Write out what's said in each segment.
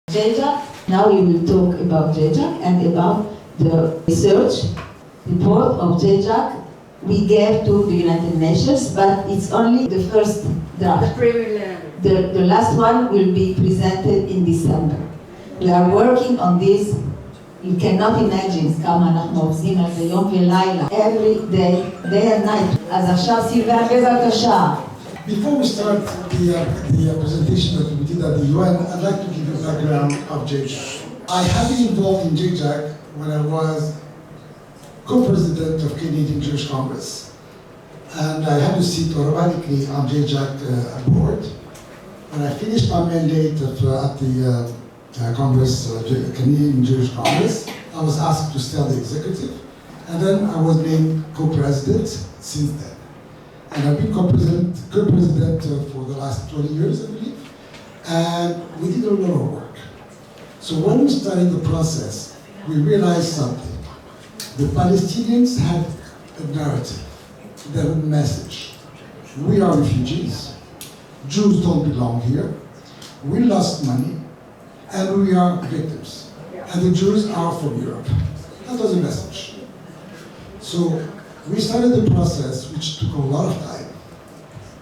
JJAC, now we will talk about JJAC and about the research report of JJAC we gave to the United Nations, but it's only the first draft. The last one will be presented in December. We are working on this. You cannot imagine כמה אנחנו עובדים על זה יום ולילה, every day, day and night. אז עכשיו סילבן בבקשה. Before we start the presentation that we did at the UN, I'd like to give you a background of JJAC. I have been involved in JJAC when I was co-president of Canadian Jewish Congress. And I had to sit automatically on JJAC board. When I finished my mandate at the Congress, Canadian Jewish Congress, I was asked to stay on the executive. And then I was named co-president since then. And I've been co-president for the last 20 years, I believe. And we did a lot of work. So when we started the process, we realized something. The Palestinians had a narrative, they had a message. We are refugees, Jews don't belong here, we lost money, and we are victims. And the Jews are from Europe. That was the message. So we started the process, which took a lot of time,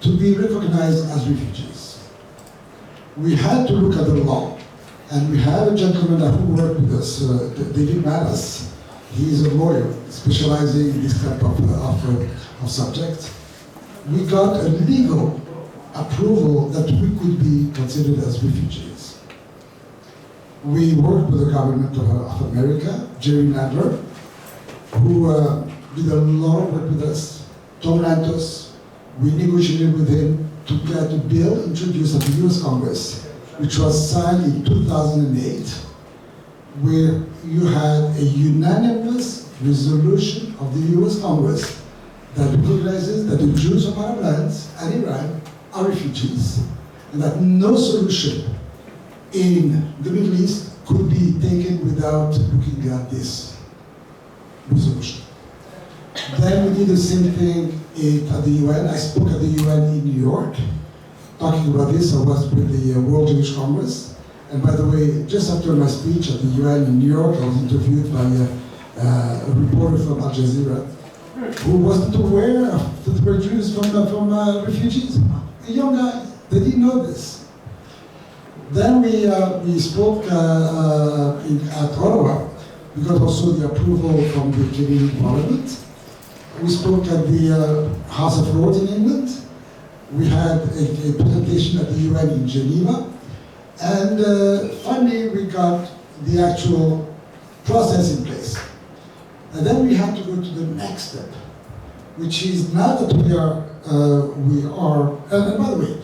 to be recognized as refugees. We had to look at the law, and we have a gentleman who worked with us, David Madas. He is a lawyer specializing in this type of subject. We got a legal approval that we could be considered as refugees. We worked with the government of America, Jewry, who did a lot of work with us. Tom Lantos, we negotiated with him to get a bill introduced at the US Congress, which was signed in 2008, where you had a unanimous resolution of the US Congress that recognizes that the Jews of Arab lands and Iran are refugees, and that no solution in the Middle East could be taken without looking at this resolution. Then we did the same thing at the UN. I spoke at the UN in New York, talking about this. I was with the World Jewish Congress. And by the way, just after my speech at the UN in New York, I was interviewed by a reporter from Al Jazeera who wasn't aware that there were Jews from refugees. A young guy, they didn't know this. Then we spoke at Ottawa. We got also the approval from the Canadian Parliament. We spoke at the House of Lords in England. We had a presentation at the UN in Geneva. And finally, we got the actual process in place. And then we had to go to the next step, which is now that we are, and by the way,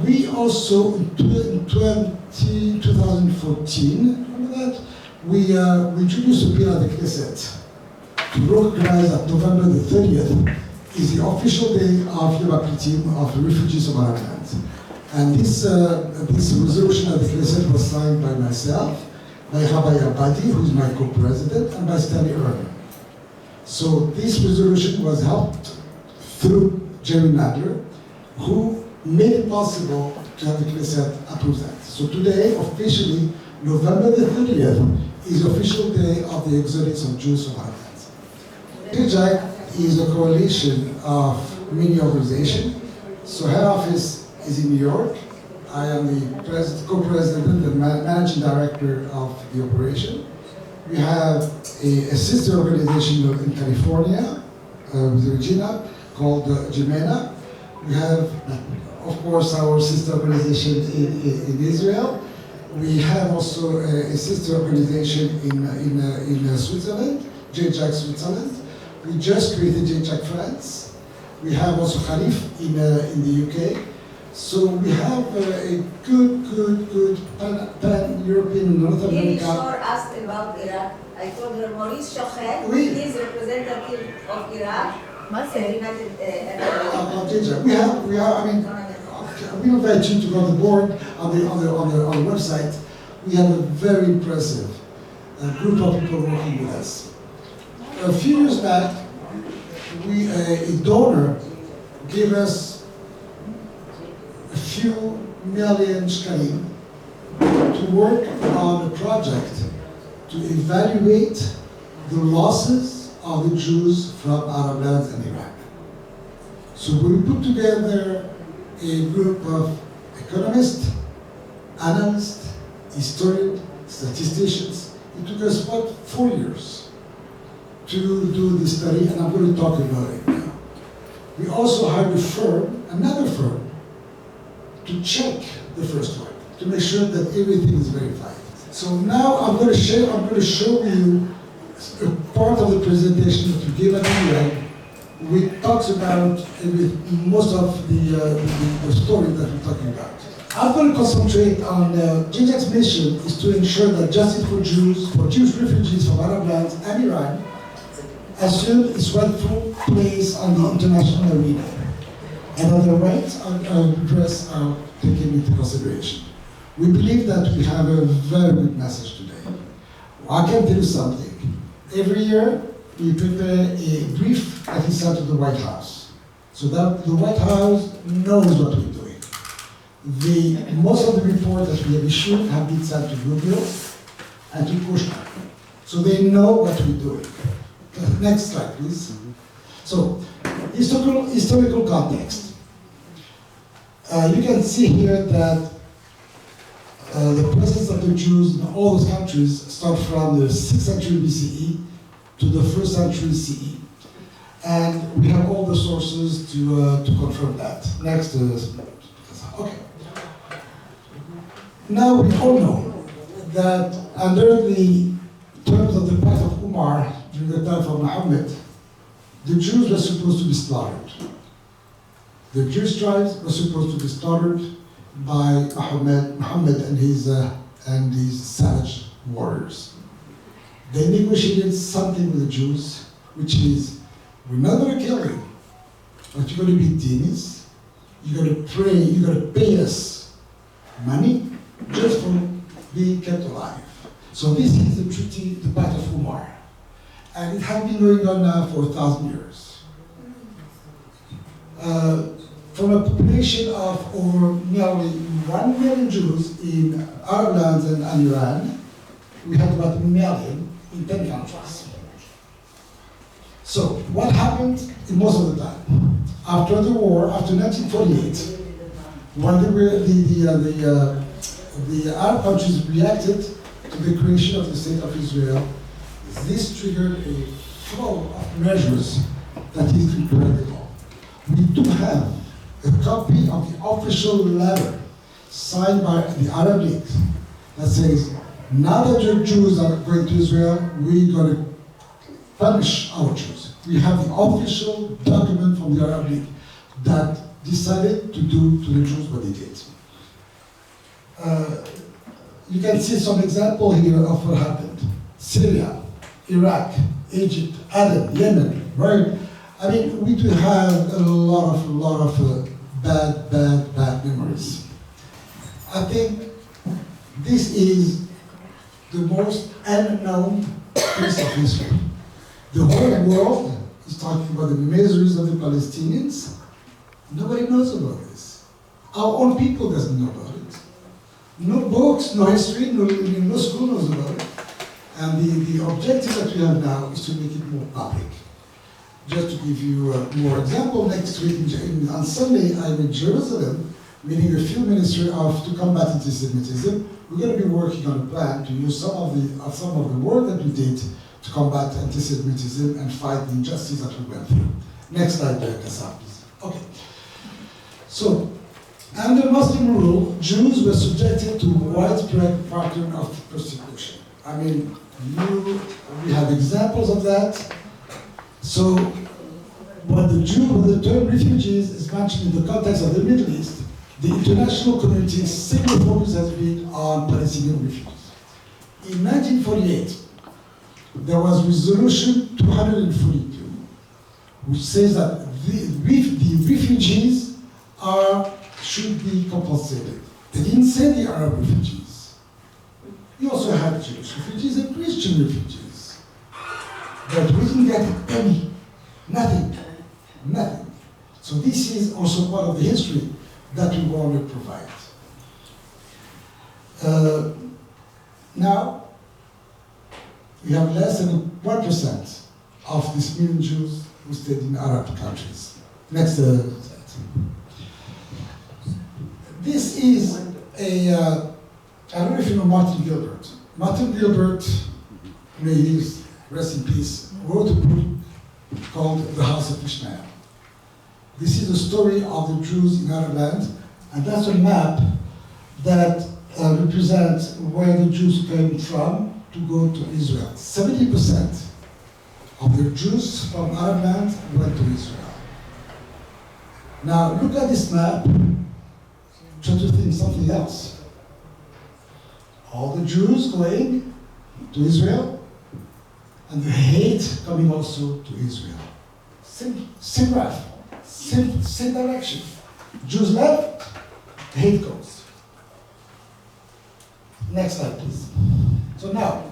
we also, in 2014, remember that? We introduced a bill at the Knesset to recognize that November the 30th is the official day of Yom HaPlitim, of the refugees of Arab lands. And this resolution at the Knesset was signed by myself, by Rabbi Abadi, who is my co-president, and by Stanley Erner. So this resolution was helped through Jerry Nadler, who made it possible to have the Knesset approve that. So today, officially, November the 30th is the official day of the exodus of Jews from Arab lands. JJAC is a coalition of many organizations. So head office is in New York. I am the co-president and managing director of the operation. We have a sister organization in California with Regina called JMENA. We have, of course, our sister organization in Israel. We have also a sister organization in Switzerland, JJAC Switzerland. We just created JJAC France. We have also Khalif in the UK. So we have a good pan-European North America. Shor asked about Iraq. I told her Maurice Shochet, he is representative of Iraq. We invite you to go on the board on the website. We have a very impressive group of people working with us. A few years back, a donor gave us a few million shekalim to work on a project to evaluate the losses of the Jews from Arab lands and Iraq. So we put together a group of economists, analysts, historians, statisticians. It took us about 4 years to do this study, and I'm going to talk about it now. We also hired a firm, another firm, to check the first one, to make sure that everything is verified. So now I'm going to show you a part of the presentation that we gave at the we talked about most of the story that we're talking about. I'm going to concentrate on JJAC's mission is to ensure that justice for Jews, for Jewish refugees from Arab lands and Iran, assume its rightful place on the international arena, and that their rights and interests are taken into consideration. We believe that we have a very good message today. I can tell you something. Every year, we prepare a brief that is sent to the White House, so that the White House knows what we're doing. Most of the reports that we have issued have been sent to Google and to Kushner, so they know what we're doing. Next slide, please. So, historical context. You can see here that the presence of the Jews in all those countries start from the 6th century BCE to the 1st century CE. And we have all the sources to confirm that. Next, okay. Now we all know that under the terms of the Pact of Umar during the time of Muhammad, the Jews were supposed to be slaughtered. The Jewish tribes were supposed to be slaughtered by Muhammad and his savage warriors. They negotiated something with the Jews, which is, we're not going to kill you, but you're going to be Dinis, you're going to pray, you're going to pay us money just for being kept alive. So this is the treaty, the Pact of Umar. And it has been going on now for 1,000 years. From a population of over nearly 1 million Jews in Arab lands and Iran, we have about 1 million in 10 countries. So what happened in most of the time? After the war, after 1948, when the Arab countries reacted to the creation of the State of Israel, this triggered a flow of measures that is incredible. We do have a copy of the official letter signed by the Arab League that says, now that your Jews are going to Israel, we're going to punish our Jews. We have the official document from the Arab League that decided to do to the Jews what they did. You can see some example here of what happened. Syria, Iraq, Egypt, Aden, Yemen, right? I mean, we do have a lot of bad memories. I think this is the most unknown piece of history. The whole world is talking about the miseries of the Palestinians. Nobody knows about this. Our own people doesn't know about it. No books, no history, no school knows about it. And the objective that we have now is to make it more public. Just to give you more example, next week on Sunday, I'm in Jerusalem, meeting a field minister to combat anti-Semitism. We're going to be working on a plan to use some of the work that we did to combat anti-Semitism and fight the injustice that we went through. Next slide, Kassam, please. Okay. So, under Muslim rule, Jews were subjected to widespread pattern of persecution. I mean, we have examples of that. So, when the term refugees is mentioned in the context of the Middle East, the international community's single focus has been on Palestinian refugees. In 1948, there was Resolution 242, which says that the refugees should be compensated. They didn't say the Arab refugees. We also had Jewish refugees and Christian refugees. But we didn't get any, nothing. So this is also part of the history that we want to provide. Now, we have less than 1% of these million Jews who stayed in Arab countries. Next slide. This is I don't know if you know Martin Gilbert. Martin Gilbert, may he rest in peace, wrote a book called The House of Ishmael. This is the story of the Jews in Arab land, and that's a map that represents where the Jews came from to go to Israel. 70% of the Jews from Arab land went to Israel. Now look at this map, try to think something else. All the Jews going to Israel, and the hate coming also to Israel. Same graph, same direction. Jews left, hate goes. Next slide, please. So now,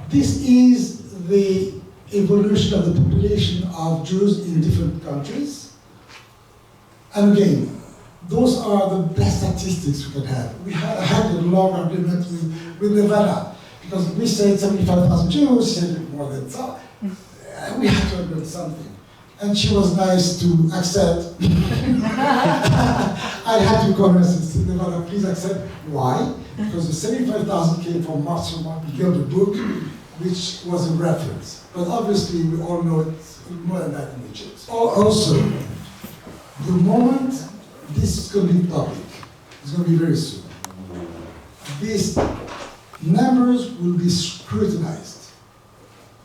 this is the evolution of the population of Jews in different countries. And again, those are the best statistics we can have. I had a long argument with Nevada, because we said 75,000 Jews, she said more than so. We had to agree on something. And she was nice to accept. I had to convince and say, Nevada, please accept. Why? Because the 75,000 came from Martin Gilbert book, which was a reference. But obviously, we all know it's more than that in Egypt. Also, the moment this is going to be public, it's going to be very soon, these numbers will be scrutinized.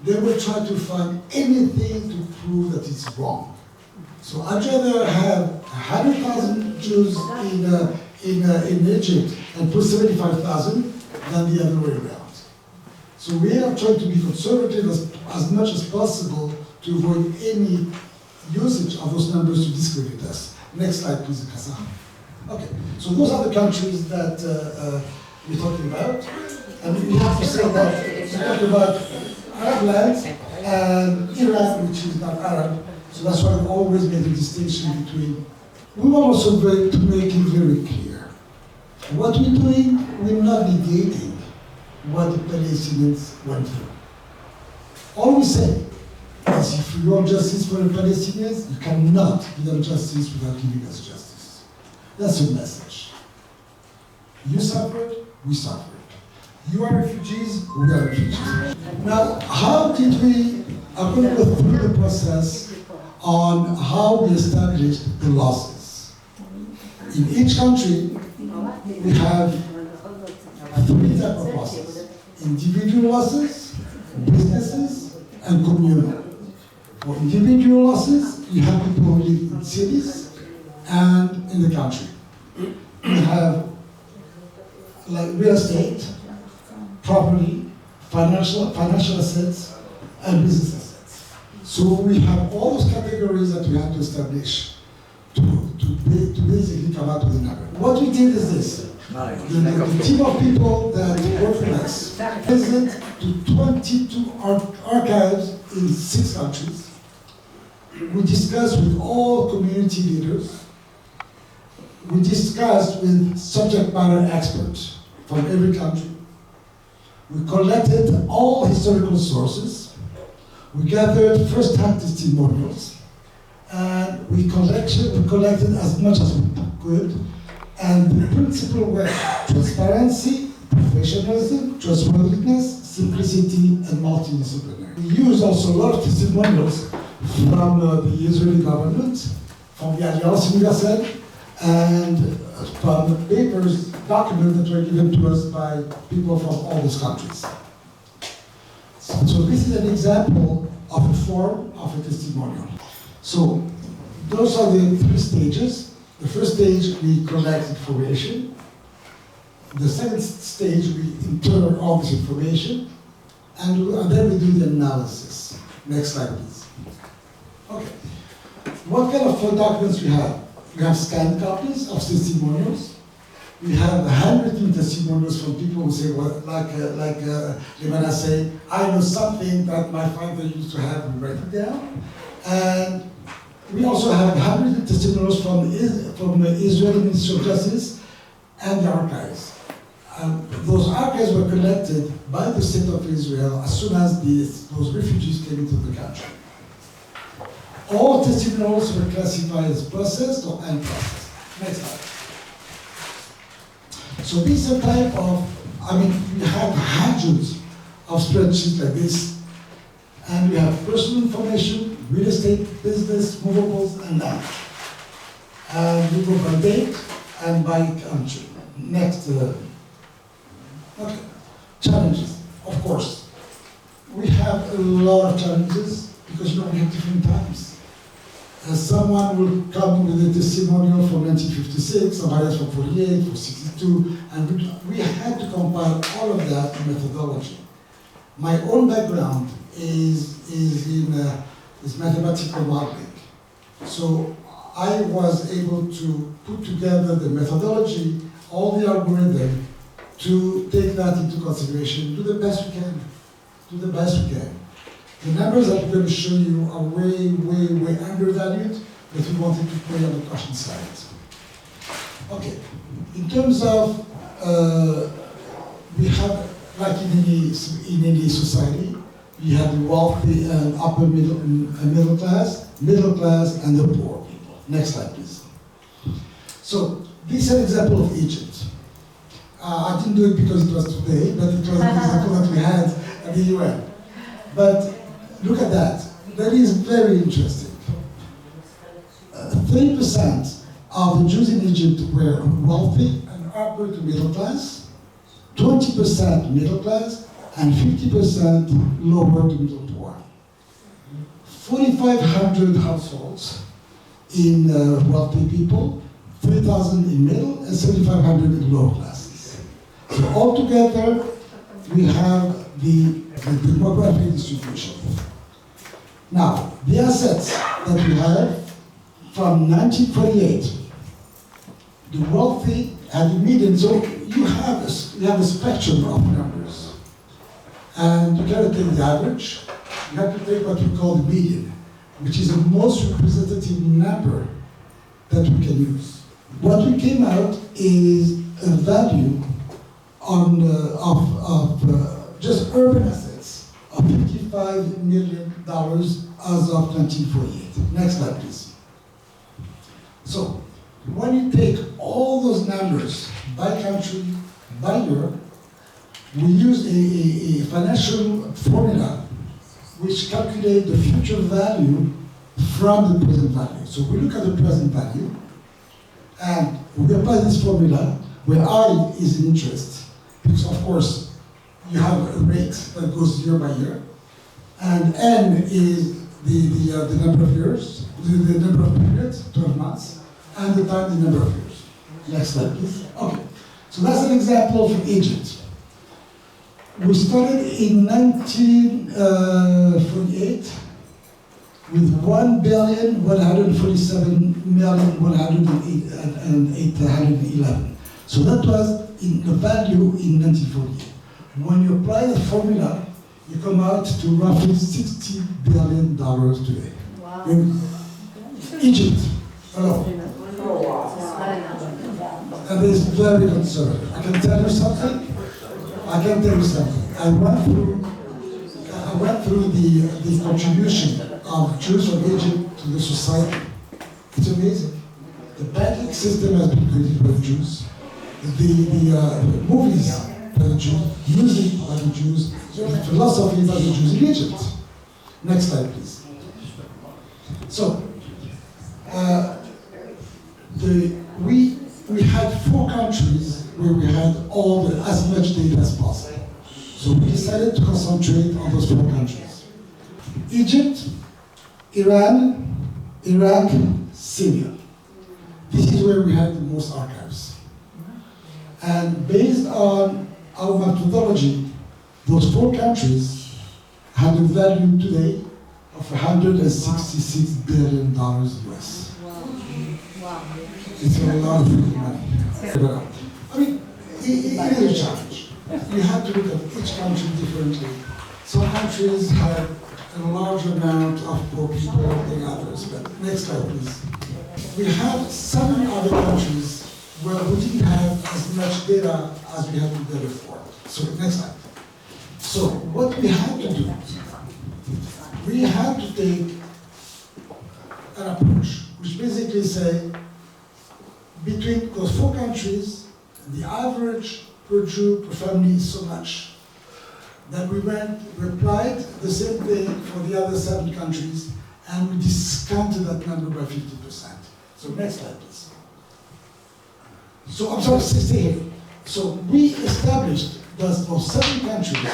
They will try to find anything to prove that it's wrong. So I'd rather have 100,000 Jews in Egypt and put 75,000 than the other way around. So we are trying to be conservative as much as possible to avoid any usage of those numbers to discredit us. Next slide, please, Kasa. Okay, so those are the countries that we're talking about. And we have to say that we talk about Arab lands and Iran, which is not Arab. So that's why we always made a distinction between. We want also to make it very clear. What we're doing, we're not negating what the Palestinians went through. All we say is if you want justice for the Palestinians, you cannot give them justice without giving us justice. That's the message. You suffered, we suffered. You are refugees, we are refugees. Now, how did we, I'm going to go through the process on how we established the losses. In each country, we have 3 types of losses: individual losses, businesses, and communal. For individual losses, you have people who live in cities and in the country. We have like real estate, property, financial assets, and business assets. So we have all those categories that we have to establish to basically come out with a number. What we did is this. The team of people that work for us visit to 22 archives in 6 countries. We discussed with all community leaders. We discussed with subject matter experts from every country. We collected all historical sources. We gathered first-hand testimonials. And we collected as much as we could. And the principle were transparency, professionalism, trustworthiness, simplicity, and multidisciplinary. We used also a lot of testimonials from the Israeli government, from the Alliance Universelle, and from the papers, documents that were given to us by people from all these countries. So this is an example of a form of a testimonial. So those are the 3 stages. The first stage, we collect information. The second stage, we interpret all this information. And then we do the analysis. Next slide, please. Okay. What kind of documents we have? We have scanned copies of testimonials. We have handwritten testimonials from people who say, well, like Lemana say, I know something that my father used to have, we write it down. And we also have handwritten testimonials from the Israeli Ministry of Justice and the archives. those archives were collected by the state of Israel as soon as those refugees came into the country. All testimonials were classified as processed or unprocessed. Next slide. So this is a type of, we have hundreds of spreadsheets like this, and we have personal information, real estate, business, movables, and land. And we go by date and by country. Next. Okay. Challenges, of course. We have a lot of challenges because we have different times. Someone will come with a testimonial from 1956, somebody else from 48, from 62, and we had to compile all of that in methodology. My own background is mathematical modeling. So I was able to put together the methodology, all the algorithm, to take that into consideration, do the best we can. Do the best we can. The numbers that we're going to show you are way, way, way undervalued, but we wanted to play on the caution side. Okay, in terms of, we have, like in any society, we have the wealthy and upper middle class, and the poor people. Next slide, please. So, this is an example of Egypt. I didn't do it because it was today, but it was an example that we had at the UN. But look at that. That is very interesting. 30% of the Jews in Egypt were wealthy and upper to middle class, 20% middle class, and 50% lower to middle poor. 4,500 households in wealthy people, 3,000 in middle, and 7,500 in lower classes. So altogether, we have the demographic distribution. Now, the assets that we have from 1948, the wealthy and the median, so you have a spectrum of numbers. And you cannot take the average, you have to take what we call the median, which is the most representative number that we can use. What we came out is a value of just urban assets of $55 million as of 1948. Next slide, please. So, when you take all those numbers by country, by year, we use a financial formula which calculates the future value from the present value. So we look at the present value, and we apply this formula where I is interest, because of course you have a rate that goes year by year, and N is the number of years, the number of periods, 12 months, and the time, the number of years. Next slide, please. Okay, so that's an example from Egypt. We started in 1948 with 1,147,811. So that was in the value in 1948. When you apply the formula, you come out to roughly $60 billion today. Wow. In Egypt alone. And it's very conservative. I can tell you something. I went through the contribution of Jews from Egypt to the society. It's amazing. The banking system has been created by the Jews. The movies by the Jews, music by the Jews, philosophy by the Jews in Egypt. Next slide, please. So, we had 4 countries where we had as much data as possible. So we decided to concentrate on those 4 countries. Egypt, Iran, Iraq, Syria. This is where we had the most archives. And based on our methodology, those 4 countries have a value today of $166 billion US. Wow. It's a lot of money. I mean, it is a challenge. We have to look at each country differently. Some countries have a large amount of poor people than others. But next slide, please. We have some other countries well, we didn't have as much data as we had the day before. So next slide. So what we had to do, we had to take an approach, which basically say, between those 4 countries, the average per Jew per family is so much that we applied the same thing for the other 7 countries, and we discounted that number by 50%. So next slide, please. So I'm sorry, 68. So we established that for 7 countries,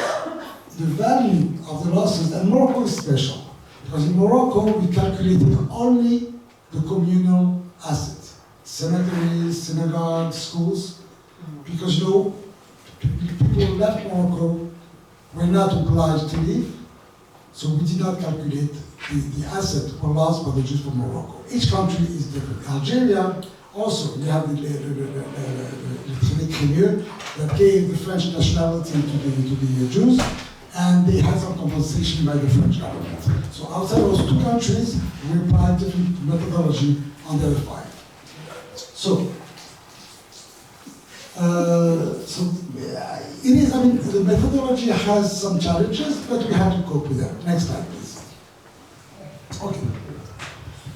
the value of the losses, and Morocco is special, because in Morocco we calculated only the communal assets, cemeteries, synagogues, schools, because people left Morocco were not obliged to leave, so we did not calculate the asset or loss by the Jews from Morocco. Each country is different. Algeria, also, you have the premier that gave the French nationality to the Jews, and they had some compensation by the French government. So outside those 2 countries, we applied different methodology on the other 5. So it is, I mean, the methodology has some challenges, but we have to cope with them. Next slide, please. Okay.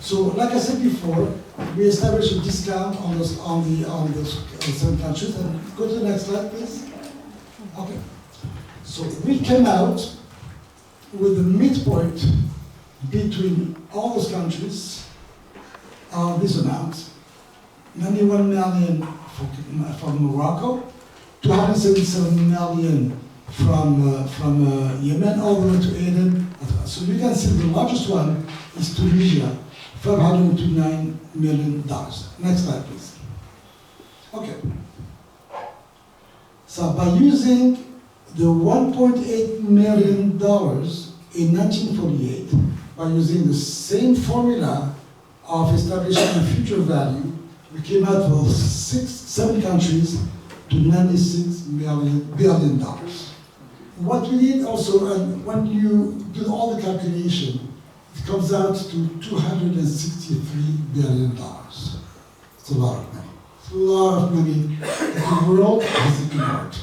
So, like I said before, we established a discount on those 7 countries. And go to the next slide, please. Okay. So we came out with the midpoint between all those countries of this amount: 91 million from Morocco, 277 million from Yemen, all the way to Aden. So you can see the largest one is Tunisia, $529 million. Next slide, please. Okay. So by using the $1.8 million in 1948, by using the same formula of establishing a future value, we came out with 7 countries to $96 billion. What we did also, and when you do all the calculation, it comes out to $263 billion. It's a lot of money. It's a lot of money that the world has ignored.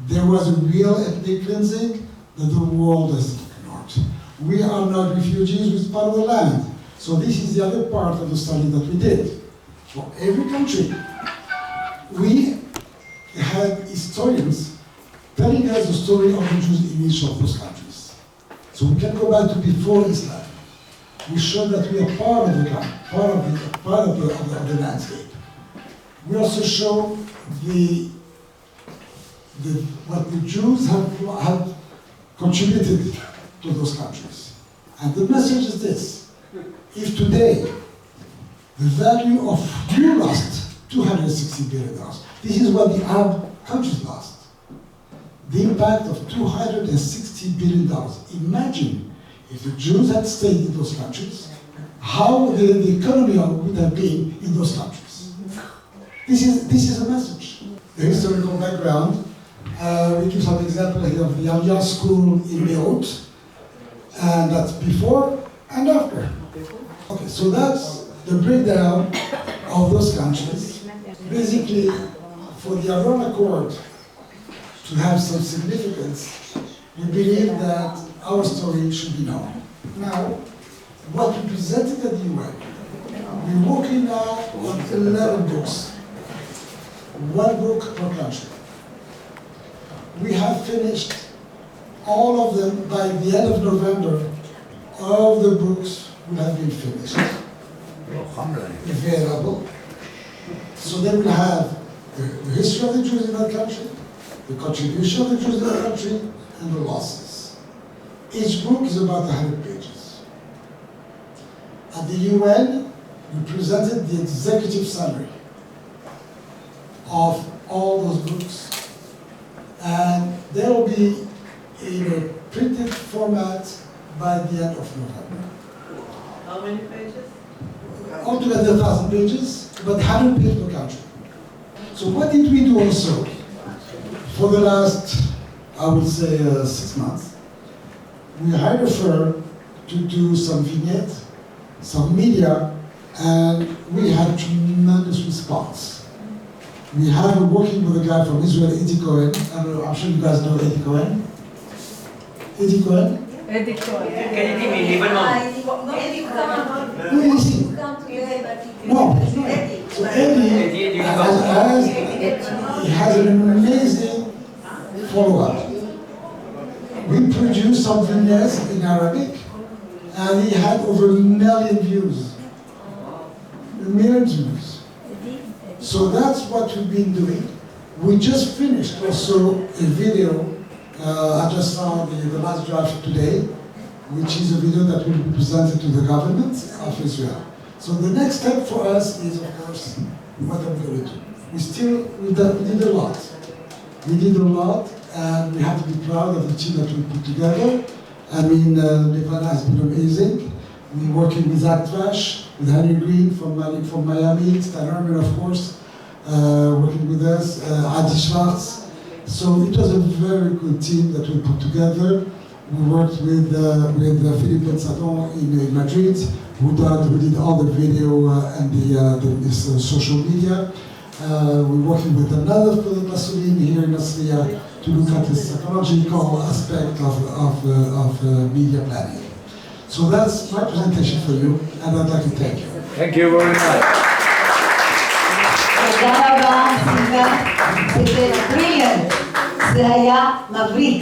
There was a real ethnic cleansing that the world has ignored. We are not refugees, we're part of the land. So this is the other part of the study that we did. For every country, we had historians telling us the story of the Jews in each of those countries. So we can go back to before Islam. We show that we are part of the country, part of the landscape. We also show what the Jews have contributed to those countries. And the message is this: if today the value of you lost $260 billion, this is what the Arab countries lost. The impact of $260 billion. Imagine if the Jews had stayed in those countries, how the economy would have been in those countries. This is a message. The historical background. We give some example here of the Alliance School in Beirut, and that's before and after. Okay, so that's the breakdown of those countries. Basically, for the Aron Accord to have some significance, we believe that our story should be known. Now, what we presented at the UN, we're working now on 11 books, 1 book per country. We have finished all of them by the end of November. All of the books will have been finished, available. So they will have the history of the Jews in that country, the contribution of the Jews in that country, and the losses. Each book is about 100 pages. At the UN, we presented the executive summary of all those books, and they will be in a printed format by the end of November. How many pages? Altogether 1,000 pages, but 100 pages per country. So what did we do also for the last, I would say, 6 months? We hired a firm to do some vignettes, some media, and we had tremendous response. We have been working with a guy from Israel, Eddie Cohen. I don't know, I'm sure you guys know Eddie Cohen. Eddie Cohen? Eddie Cohen. Who is he? No. So Eddie has an amazing follow-up. We produced some vignettes in Arabic, and he had over 1 million views. 1 million views. So that's what we've been doing. We just finished also a video. I just saw the last draft today, which is a video that will be presented to the government of Israel. So the next step for us is, of course, what are we going to do? We did a lot. We did a lot, and we have to be proud of the team that we put together. I mean, Levana has been amazing. We're working with Zach Trash, with Henry Green from Miami, Stan Herman, of course, working with us, Adi Schwartz. So it was a very good team that we put together. We worked with Philippe Sadon in Madrid, who did all the video and the social media. We're working with another Philip Massolini here in Austria to look at the psychological aspect of media planning. So that's my presentation for you, and I'd like to thank you. Thank you very much. תודה רבה, סיגה. זה brilliant. זה היה מבריק.